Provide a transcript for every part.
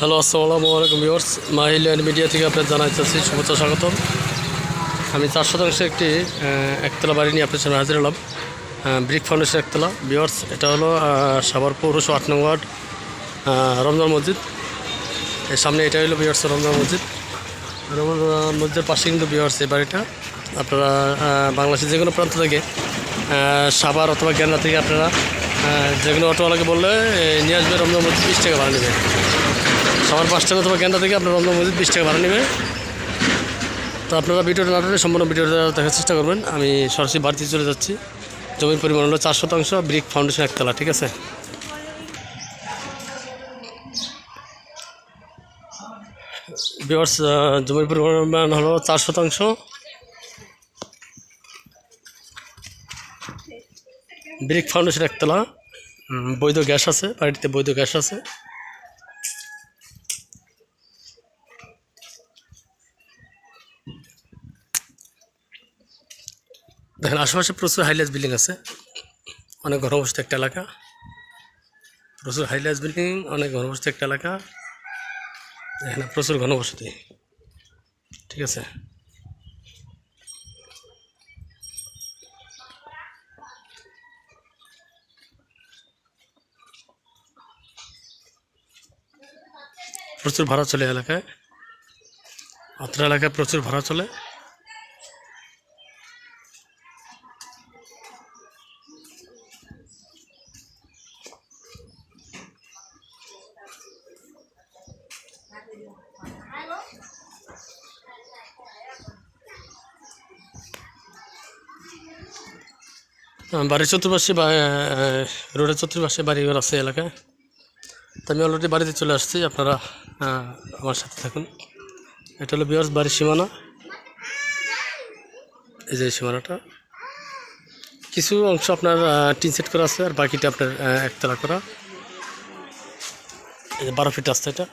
Hello, আসসালামু আলাইকুম viewers. মাহিলিয়ান media থেকে আপনার জানাইতেছি শুভেচ্ছা স্বাগতম। আমি 4 শতাংশ একটি একতলা বাড়ি নিয়ে আপনার সামনে হাজির হলাম। ব্রিক ফাউন্ডেশন একতলা ভিউয়ার্স। এটা হলো সাভার পৌরসভা 8 নং ওয়ার্ড রমজান মসজিদ। এর সামনে এটা হলো ভিউয়ার্স রমজান মসজিদ। রমজান মসজিদের পাশে কিন্তু ভিউয়ার্স এই বাড়িটা। আপনারা বাংলাদেশের যে কোনো প্রান্ত থেকে সাভার অথবা গেন্না থেকে আপনারা যে কোনো অটোওয়ালাকে বললে নিয়ে আসবে রমজান মসজিদ 20 টাকা ভাড়া নেবে। সবার 5 টাকা অথবা গেন্দা থেকে আপনার রমজান মসজিদ 20 টাকা ভাড়া নেবে। তো আপনারা ভিডিওটা না টেনে সম্পূর্ণ ভিডিওটা দেখার চেষ্টা করবেন। আমি সরাসরি বাড়িতে চলে যাচ্ছি। জমির পরিমাণ হলো 4 শতাংশ, ব্রিক ফাউন্ডেশন একতলা, ঠিক আছে। ভিউয়ার্স, জমির পরিমাণ হলো 4 শতাংশ, ব্রিক ফাউন্ডেশন একতলা। বৈধ গ্যাস আছে, বাড়িতে বৈধ গ্যাস আছে। দেখেন আশেপাশে প্রচুর হাইলাইট বিল্ডিং আছে, অনেক ঘনবসতি একটা এলাকা। প্রচুর হাইলাইট বিল্ডিং, অনেক ঘনবসতি একটা এলাকা। এখানে প্রচুর ঘনবসতি, ঠিক আছে। প্রচুর ভাড়া চলে এলাকায়, অত্র এলাকায় প্রচুর ভাড়া চলে। বাড়ির চতুর্পাশে বা রোডের চতুর্পাশে বাড়িঘর আছে এলাকায়। তো আমি অলরেডি বাড়িতে চলে আসছি, আপনারা আমার সাথে থাকুন। এটা হলো ভিউয়ার্স বাড়ির সীমানা। এই যে সীমানাটা, কিছু অংশ আপনার টিন সেট করা আছে, আর বাকিটা আপনার একতলা করা। এই যে 12 ফিট রাস্তা,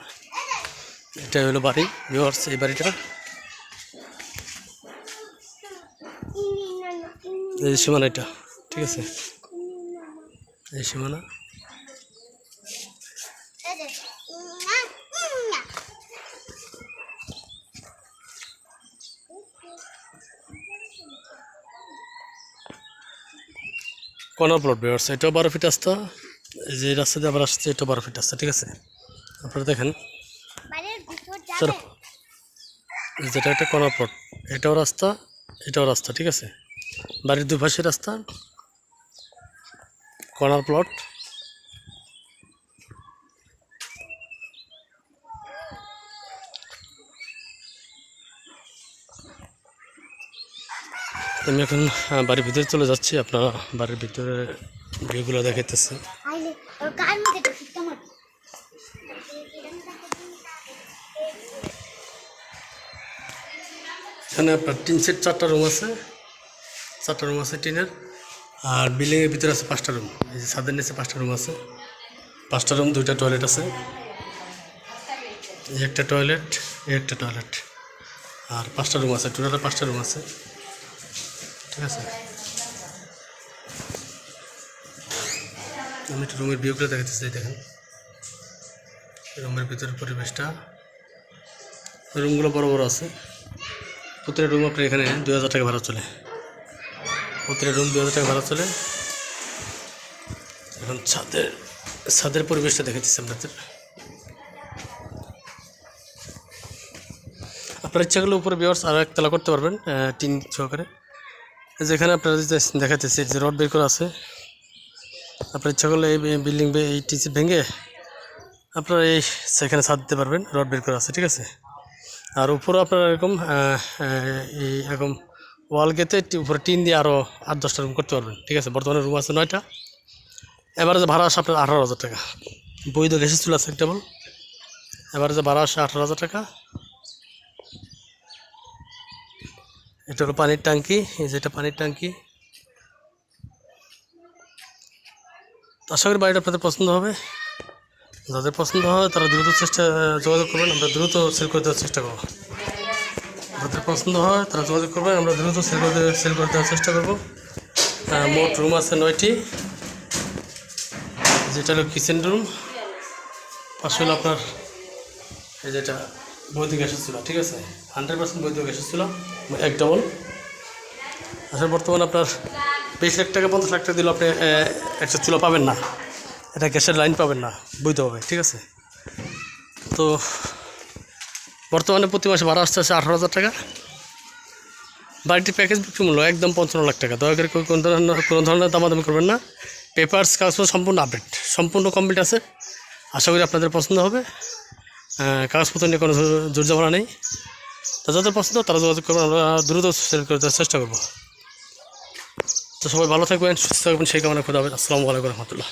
এটা হলো বাড়ি ভিউয়ার্স। এই বাড়িটা, এই যে সীমানা, এটা ঠিক আছে। এই সীমানা কর্নার প্লট ভিউয়ার্স। এটাও 12 ফিট রাস্তা। এই যে রাস্তা দিয়ে আবার আসছে, এটাও 12 ফিট রাস্তা, ঠিক আছে। আপনারা দেখেন, চলো, যেটা একটা কর্নার প্লট, এটাও রাস্তা, এটাও রাস্তা, ঠিক আছে। বাড়ির দুপাশে রাস্তা, কর্নার প্লট। আমি এখন বাড়ির ভিতরে চলে যাচ্ছি। আপনারা বাড়ির ভিতরে ভিউগুলো দেখাইতেছে। এখানে আপনার টিন সেট 4টা রুম আছে, 4টা রুম আছে টিনের। আর বিল্ডিংয়ের ভিতরে আছে 5টা রুম। এই যে ছাদের নিচে 5টা রুম আছে, 5টা রুম, 2টা টয়লেট আছে। এই একটা টয়লেট, এই একটা টয়লেট, আর 5টা রুম আছে, টোটাল 5টা রুম আছে, ঠিক আছে। আমি একটু রুমের ভিউগুলো দেখাতেছি। দেখেন রুমের ভিতরের পরিবেশটা। রুমগুলো বড় বড় আছে। প্রতিটা রুম আপনার এখানে 2000 টাকা ভাড়া চলে। প্রতিটা রুম 2000 টাকা ভাড়া চলে। এখন ছাদের পরিবেশটা দেখাচ্ছি আপনাদের। আপনার ইচ্ছা করলে উপরে ভিউয়ার্স আরও একতলা করতে পারবেন টিন সহকারে। যেখানে আপনারা দেখাতেছি যে রড বের করা আছে। আপনার ইচ্ছা করলে এই বিল্ডিং এই টিন সেট ভেঙে আপনারা সেখানে ছাদ দিতে পারবেন, রড বের করা আছে, ঠিক আছে। আর উপরে আপনারা এরকম ওয়াল গেতে উপরে টিন দিয়ে আরও 8-10টা রুম করতে পারবেন, ঠিক আছে। বর্তমানে রুম আছে 9টা। এবারে যে ভাড়া আসে আপনার 18,000 টাকা। বৈধ গ্যাসের চুলা আছে কেবল। এবারে যে ভাড়া আসে 18,000 টাকা। এটা হলো পানির ট্যাঙ্কি, এই যেটা পানির ট্যাঙ্কি। আশা করি বাড়িটা আপনাদের পছন্দ হবে। যাদের পছন্দ হয় তারা দ্রুত যোগাযোগ করবেন, আমরা দ্রুত সেল করে দেওয়ার চেষ্টা করব। যাদের পছন্দ হয় তারা যোগাযোগ করবেন, আমরা দ্রুত সেল করে দেওয়ার চেষ্টা করব। মোট রুম আছে 9টি। যেটা হলো কিচেন রুম, পাশে হলো আপনার এই যেটা বৈদ্যুতিক গ্যাসের চুলা, ঠিক আছে, 100% বৈদ্যুতিক গ্যাসের চুলা, এক ডবল। আসলে বর্তমানে আপনার 20 লাখ টাকা 50 লাখ টাকা দিলেও আপনি একটা চুলা পাবেন না, এটা গ্যাসের লাইন পাবেন না বৈধভাবে, ঠিক আছে। তো বর্তমানে প্রতি মাসে ভাড়া আসতে 18,000 টাকা। বাড়িটির প্যাকেজ বিক্রি মূল্য একদম 55 লাখ টাকা। দয়া করে কোনো ধরনের দামাদামি করবেন না। পেপারস কাগজপত্র সম্পূর্ণ আপডেট, সম্পূর্ণ কমপ্লিট আছে। আশা করি আপনাদের পছন্দ হবে। কাগজপত্র নিয়ে কোনো জোরজমানা নেই। তা যাদের পছন্দ তারা যোগাযোগ করবেন, আমরা দ্রুত সেল করে দেওয়ার চেষ্টা করব। তো সবাই ভালো থাকবেন, সুস্থ থাকবেন, সেই কামনা খোদা হাফেজ। আসসালামু আলাইকুম রহমতুল্লাহ।